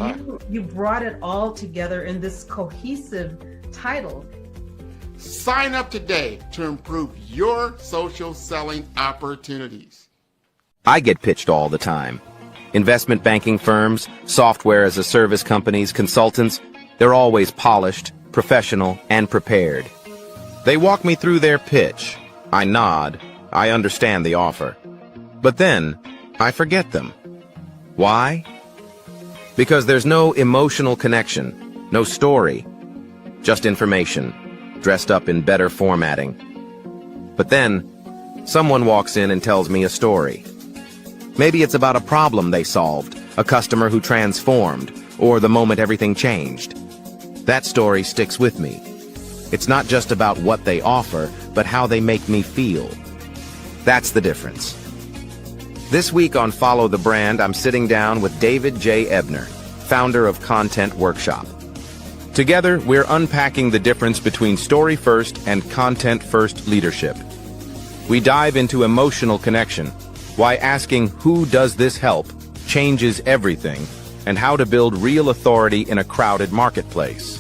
you brought it all together in this cohesive title. Sign up today to improve your social selling opportunities. I get pitched all the time. Investment banking firms, software as a service companies, consultants, they're always polished, professional, and prepared. They walk me through their pitch. I nod. I understand the offer. But then, I forget them. Why? Because there's no emotional connection, no story, just information, dressed up in better formatting. But then, someone walks in and tells me a story. Maybe it's about a problem they solved, a customer who transformed, or the moment everything changed. That story sticks with me. It's not just about what they offer, but how they make me feel. That's the difference. This week on Follow the Brand, I'm sitting down with David J. Ebner, founder of Content Workshop. Together, we're unpacking the difference between story-first and content-first leadership. We dive into emotional connection, why asking who does this help changes everything, and how to build real authority in a crowded marketplace.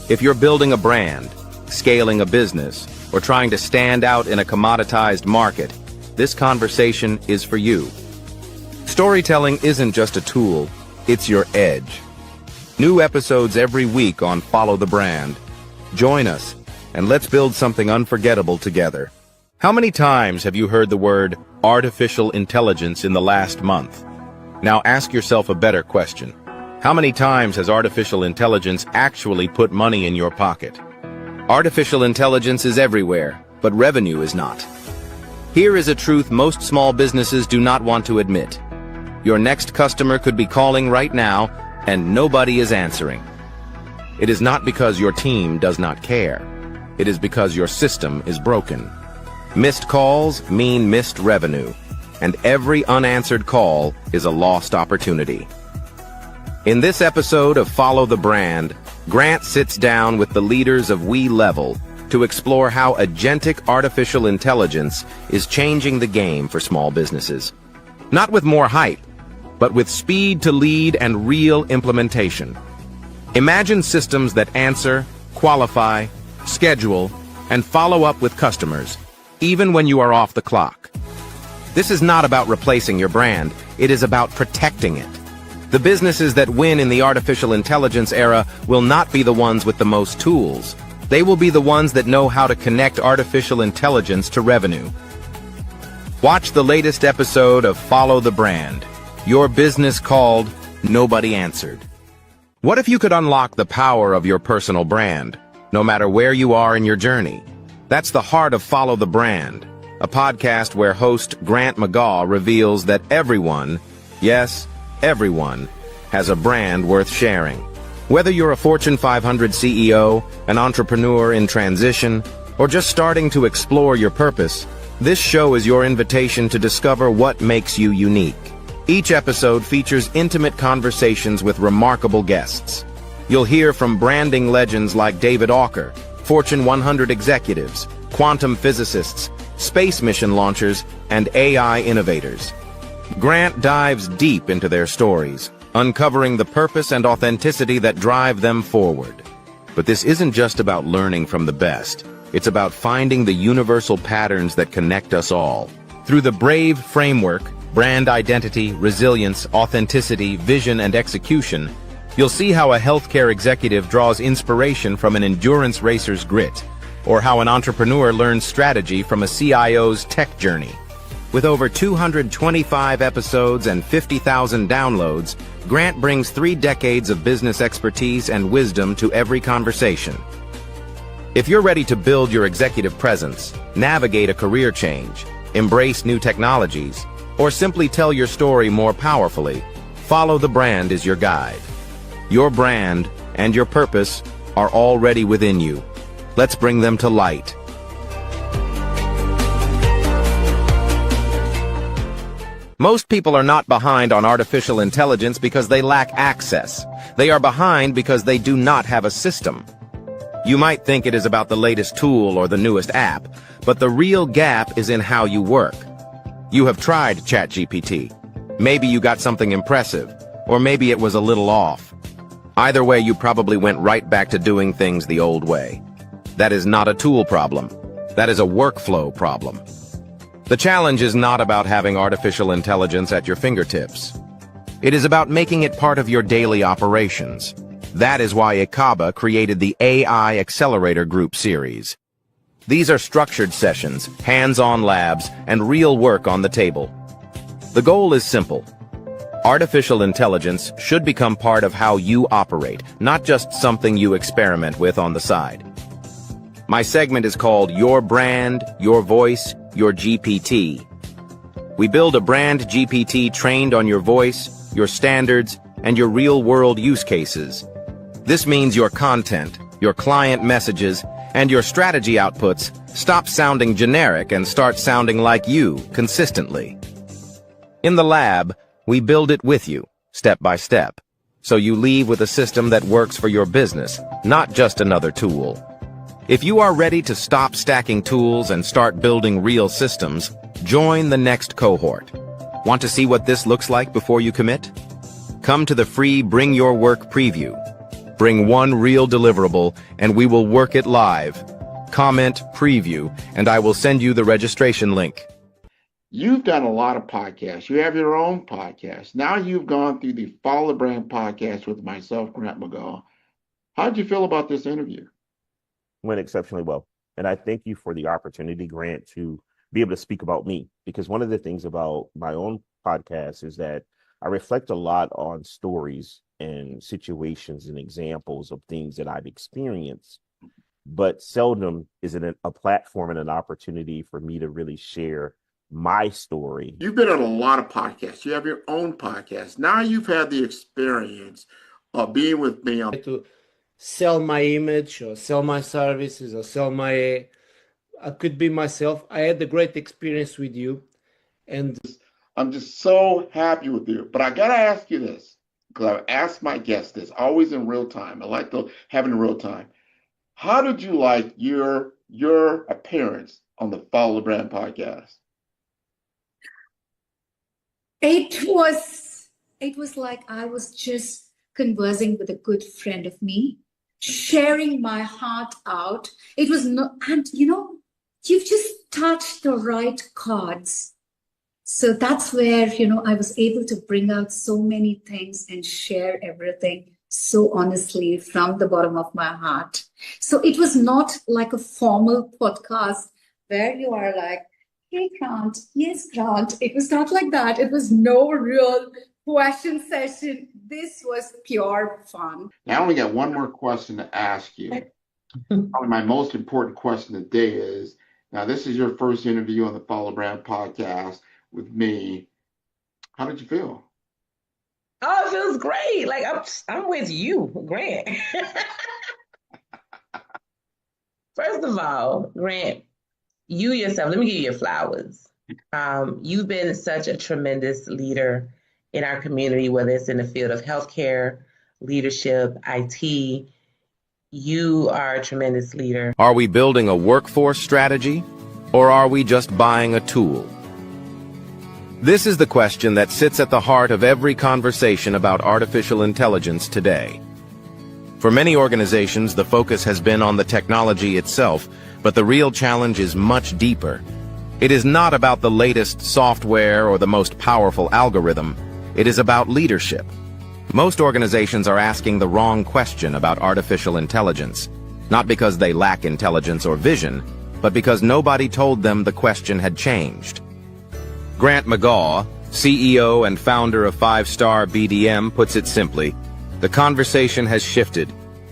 If you're building a brand, scaling a business, or trying to stand out in a commoditized market, this conversation is for you. Storytelling isn't just a tool, it's your edge. New episodes every week on Follow the Brand. Join us, and let's build something unforgettable together. How many times have you heard the word artificial intelligence in the last month? Now ask yourself a better question. How many times has artificial intelligence actually put money in your pocket? Artificial intelligence is everywhere, but revenue is not. Here is a truth most small businesses do not want to admit. Your next customer could be calling right now, and nobody is answering. It is not because your team does not care. It is because your system is broken. Missed calls mean missed revenue, and every unanswered call is a lost opportunity. In this episode of Follow the Brand, Grant sits down with the leaders of WeLevel to explore how agentic artificial intelligence is changing the game for small businesses. Not with more hype, but with speed to lead and real implementation. Imagine systems that answer, qualify, schedule, and follow up with customers, even when you are off the clock. This is not about replacing your brand, it is about protecting it. The businesses that win in the artificial intelligence era will not be the ones with the most tools. They will be the ones that know how to connect artificial intelligence to revenue. Watch the latest episode of Follow the Brand, your business called Nobody Answered. What if you could unlock the power of your personal brand, no matter where you are in your journey? That's the heart of Follow the Brand, a podcast where host Grant McGaw reveals that everyone, yes, everyone, has a brand worth sharing. Whether you're a Fortune 500 CEO, an entrepreneur in transition, or just starting to explore your purpose, this show is your invitation to discover what makes you unique. Each episode features intimate conversations with remarkable guests. You'll hear from branding legends like David Auker, Fortune 100 executives, quantum physicists, space mission launchers, and AI innovators. Grant dives deep into their stories, uncovering the purpose and authenticity that drive them forward. But this isn't just about learning from the best. It's about finding the universal patterns that connect us all. Through the BRAVE framework, brand identity, resilience, authenticity, vision, and execution, you'll see how a healthcare executive draws inspiration from an endurance racer's grit, or how an entrepreneur learns strategy from a CIO's tech journey. With over 225 episodes and 50,000 downloads, Grant brings 3 decades of business expertise and wisdom to every conversation. If you're ready to build your executive presence, navigate a career change, embrace new technologies, or simply tell your story more powerfully, Follow the Brand is your guide. Your brand and your purpose are already within you. Let's bring them to light. Most people are not behind on artificial intelligence because they lack access. They are behind because they do not have a system. You might think it is about the latest tool or the newest app, but the real gap is in how you work. You have tried ChatGPT. Maybe you got something impressive, or maybe it was a little off. Either way, you probably went right back to doing things the old way. That is not a tool problem. That is a workflow problem. The challenge is not about having artificial intelligence at your fingertips. It is about making it part of your daily operations. That is why Ikaba created the AI Accelerator Group series. These are structured sessions, hands-on labs, and real work on the table. The goal is simple. Artificial intelligence should become part of how you operate, not just something you experiment with on the side. My segment is called Your Brand, Your Voice, Your GPT. We build a brand GPT trained on your voice, your standards, and your real-world use cases. This means your content, your client messages, and your strategy outputs stop sounding generic and start sounding like you consistently. In the lab, we build it with you, step by step, so you leave with a system that works for your business, not just another tool. If you are ready to stop stacking tools and start building real systems, join the next cohort. Want to see what this looks like before you commit? Come to the free Bring Your Work preview. Bring one real deliverable, and we will work it live. Comment preview, and I will send you the registration link. You've done a lot of podcasts. You have your own podcast. Now you've gone through the Follow the Brand podcast with myself, Grant McGaw. How did you feel about this interview? Went exceptionally well. And I thank you for the opportunity, Grant, to be able to speak about me. Because one of the things about my own podcast is that I reflect a lot on stories and situations and examples of things that I've experienced, but seldom is it a platform and an opportunity for me to really share my story. You've been on a lot of podcasts. You have your own podcast. Now you've had the experience of being with me on to sell my image or sell my services or sell my I could be myself. I had a great experience with you, and I'm just so happy with you. But I gotta ask you this, because I've asked my guests this always in real time. I like to have it in real time. How did you like your appearance on the Follow the Brand podcast? It was like I was just conversing with a good friend of me, sharing my heart out. It was no, and you've just touched the right chords. So that's where, I was able to bring out so many things and share everything so honestly from the bottom of my heart. So it was not like a formal podcast where you are like, hey, Grant, yes, Grant. It was not like that. It was no real question session. This was pure fun. Now I only got one more question to ask you. Probably my most important question today is, now this is your first interview on the Follow the Brand podcast with me. How did you feel? Oh, it feels great. Like I'm with you, Grant. First of all, Grant, you yourself, let me give you your flowers. You've been such a tremendous leader in our community, whether it's in the field of healthcare, leadership, IT. You are a tremendous leader. Are we building a workforce strategy, or are we just buying a tool? This is the question that sits at the heart of every conversation about artificial intelligence today. For many organizations, the focus has been on the technology itself, but the real challenge is much deeper. It is not about the latest software or the most powerful algorithm. It is about leadership. Most organizations are asking the wrong question about artificial intelligence, not because they lack intelligence or vision, but because nobody told them the question had changed. Grant McGaw, CEO and founder of 5-Star BDM, puts it simply, the conversation has shifted.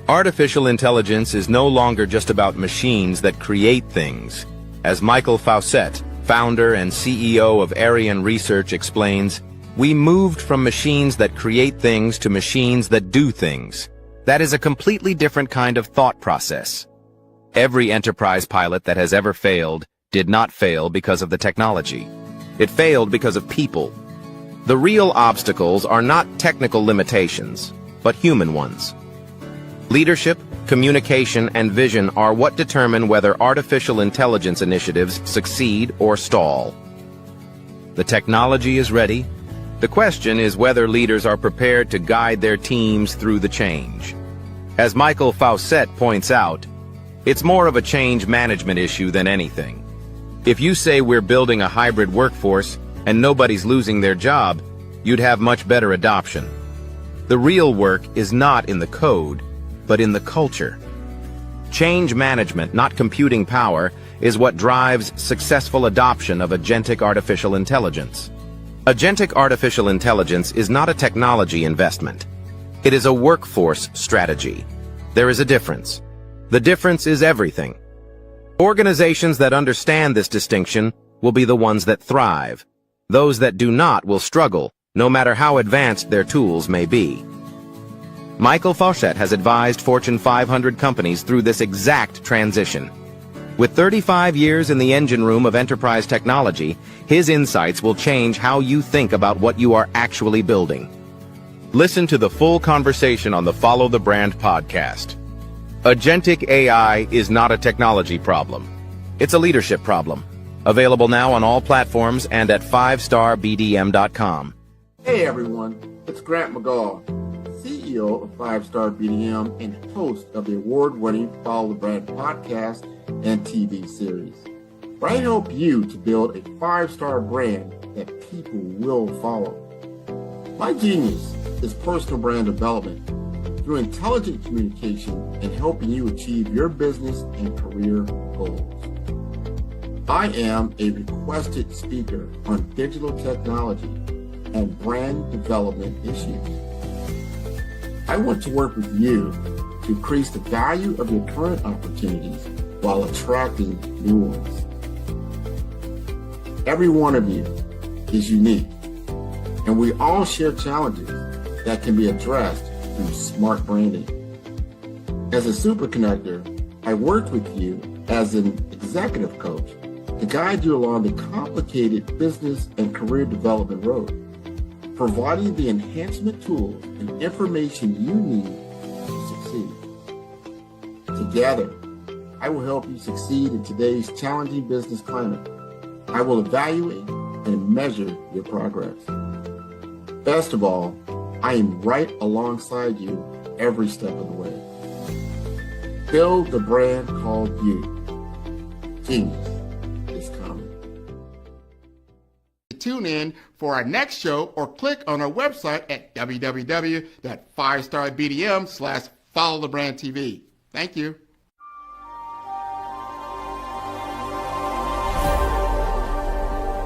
Artificial intelligence is no longer just about machines that create things. As Michael Faucett, founder and CEO of Arian Research, explains, we moved from machines that create things to machines that do things. That is a completely different kind of thought process. Every enterprise pilot that has ever failed did not fail because of the technology. It failed because of people. The real obstacles are not technical limitations, but human ones. Leadership, communication, and vision are what determine whether artificial intelligence initiatives succeed or stall. The technology is ready. The question is whether leaders are prepared to guide their teams through the change. As Michael Faucett points out, it's more of a change management issue than anything. If you say we're building a hybrid workforce and nobody's losing their job, you'd have much better adoption. The real work is not in the code, but in the culture. Change management, not computing power, is what drives successful adoption of agentic artificial intelligence. Agentic artificial intelligence is not a technology investment. It is a workforce strategy. There is a difference. The difference is everything. Organizations that understand this distinction will be the ones that thrive. Those that do not will struggle, no matter how advanced their tools may be. Michael Faucett has advised Fortune 500 companies through this exact transition. With 35 years in the engine room of enterprise technology, his insights will change how you think about what you are actually building. Listen to the full conversation on the Follow the Brand podcast. Agentic AI is not a technology problem. It's a leadership problem. Available now on all platforms and at 5starbdm.com. Hey everyone, it's Grant McGaw, CEO of 5-Star BDM and host of the award-winning Follow the Brand podcast and TV series, where I help you to build a 5-star brand that people will follow. My genius is personal brand development through intelligent communication and helping you achieve your business and career goals. I am a requested speaker on digital technology, and brand development issues. I want to work with you to increase the value of your current opportunities while attracting new ones. Every one of you is unique, and we all share challenges that can be addressed through smart branding. As a super connector, I worked with you as an executive coach to guide you along the complicated business and career development road, providing the enhancement tools and information you need to succeed. Together, I will help you succeed in today's challenging business climate. I will evaluate and measure your progress. Best of all, I am right alongside you every step of the way. Build the brand called you. Genius is coming. Tune in for our next show or click on our website at www.firestarbdm/followthebrandtv. Thank you.